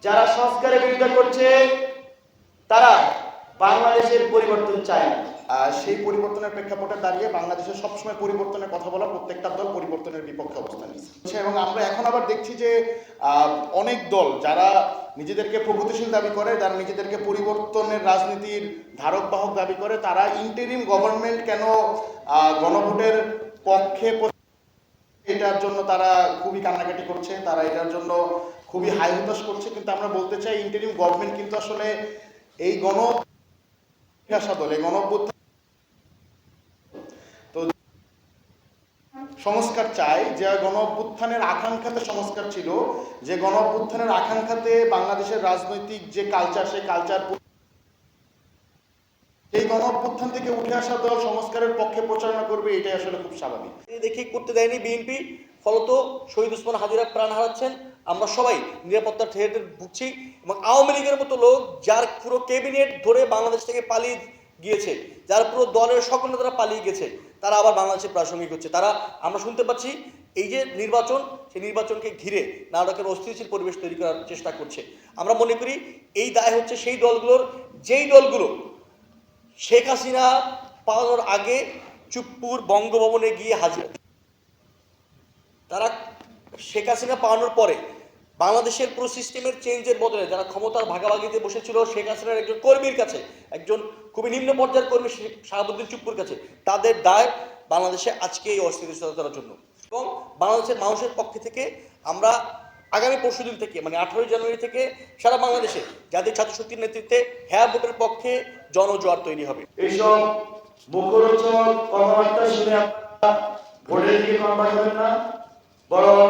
যারা সংস্কারের বিরোধিতা করছে তারা বাংলাদেশের পরিবর্তন চায় না। সেই পরিবর্তনের প্রেক্ষাপটে দাঁড়িয়ে বাংলাদেশের সবসময় পরিবর্তনের কথা বলা প্রত্যেকটা দল পরিবর্তনের বিপক্ষে অবস্থান নিচ্ছে এবং আমরা এখন আবার দেখছি যে অনেক দল যারা নিজেদেরকে প্রগতিশীল দাবি করে, যারা নিজেদেরকে পরিবর্তনের রাজনীতির ধারক বাহক দাবি করে, তারা ইন্টারিম গভর্নমেন্ট কেন গণভোটের পক্ষে, এটার জন্য তারা খুবই কান্নাকাটি করছে, তারা এটার জন্য খুবই হাই হতাশ করছে। কিন্তু আমরা বলতে চাই ইন্টারিম গভর্নমেন্ট কিন্তু আসলে এই সংস্কার চাই, যে গণ অভ্যুত্থানের আকাঙ্ক্ষাতে সংস্কার ছিল, যে গণ অভ্যুত্থানের আকাঙ্ক্ষাতে বাংলাদেশের রাজনৈতিক যে কালচার, সেই কালচার এই গণ অভ্যুত্থান থেকে উঠে আসা দল সংস্কারের পক্ষে প্রচারণা করবে, এটাই আসলে খুব স্বাভাবিক। দেখি করতে দেয়নি বিএনপি, ফলত শহীদ ওসমান হাদিরা প্রাণ হারাচ্ছেন, আমরা সবাই নিরাপত্তার ঠেকে ভুগছি এবং আওয়ামী লীগের মতো লোক যার পুরো ক্যাবিনেট ধরে বাংলাদেশ থেকে পালিয়ে গিয়েছে, যার পুরো দলের সকল নেতারা পালিয়ে গেছে, তারা আবার বাংলাদেশে প্রাসঙ্গিক হচ্ছে। তারা আমরা শুনতে পাচ্ছি এই যে নির্বাচন, সেই নির্বাচনকে ঘিরে নানা রকমের অস্থিতিশীল পরিবেশ তৈরি করার চেষ্টা করছে। আমরা মনে করি এই দায় হচ্ছে সেই দলগুলোর, যেই দলগুলো শেখ হাসিনা পালানোর আগে চুপ্পুর বঙ্গভবনে গিয়ে হাজির, তারা শেখ হাসিনা পালানোর পরে বাংলাদেশের পুরো সিস্টেমের চেঞ্জের বদলে যারা ক্ষমতার ভাগাভাগিতে বসেছিল শেখ হাসিনার একজন কর্মীর কাছে, একজন খুবই নিম্ন পর্যায়ের কর্মী শাহাবুদ্দিন চুপ্পুর কাছে, তাদের দায় বাংলাদেশে আজকে এই অস্থিতিশীলতার জন্য। এবং বাংলাদেশের মানুষের পক্ষে থেকে আমরা আগামী পরশুদিন থেকে মানে 18 জানুয়ারি থেকে সারা বাংলাদেশে জাতীয় ছাত্রশক্তির নেতৃত্বে হ্যাঁ ভোটের পক্ষে জনজোয়ার তৈরি হবে। এইসব মুখরোচক কথাবার্তা শুনে আপনারা ভোটের দিকে কনভার্ট হবেন না, বরং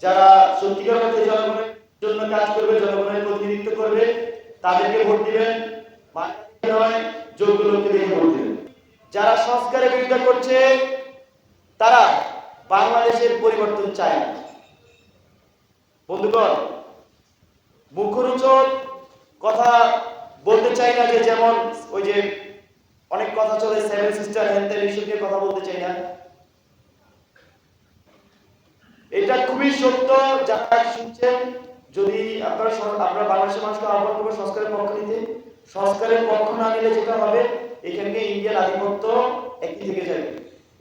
যারা সত্যিকার অর্থে জনগণের জন্য কাজ করবে, জনগণের প্রতিনিধিত্ব করবে, তাদেরকে ভোট দিবেন, নয় যোগ্য লোককে দেখে ভোট দিবেন। যারা সংস্কারের বিরোধিতা করছে তারা বাংলাদেশের পরিবর্তন চায় না। বন্ধুগণ, মুখরোচক কথা বলতে চাই না, যে যেমন ওই যে অনেক কথা চলে সেভেন সিস্টার হেলথের ইস্যু নিয়ে কথা বলতে চাই না। এটা খুবই সত্য, যারা শুনছেন, যদি আপনারা বাংলাদেশের মানুষকে আহ্বান করবেন সংস্কারের পক্ষ নিতে। সংস্কারের পক্ষ না নিলে যেটা হবে, এখানে ইন্ডিয়ার আধিপত্য একই থেকে যাবে।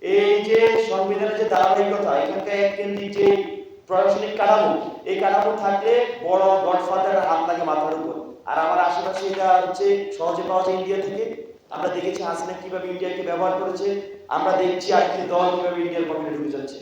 এই যে সংবিধানের যে ধারাবাহিকতা, এখানকার এক কেন্দ্রিক যে প্রশাসনিক কাঠামো, এই কাঠামো থাকলে বড় গডফাদারের হাত লাগে মাথার উপর। আর আমার আশেপাশে এটা হচ্ছে সহজে পাওয়া যায় ইন্ডিয়া থেকে। আমরা দেখেছি হাসিনা কিভাবে ইন্ডিয়াকে ব্যবহার করেছে, আমরা দেখছি আরেকটি দল কিভাবে ইন্ডিয়ার পকেটে ঢুকে যাচ্ছে।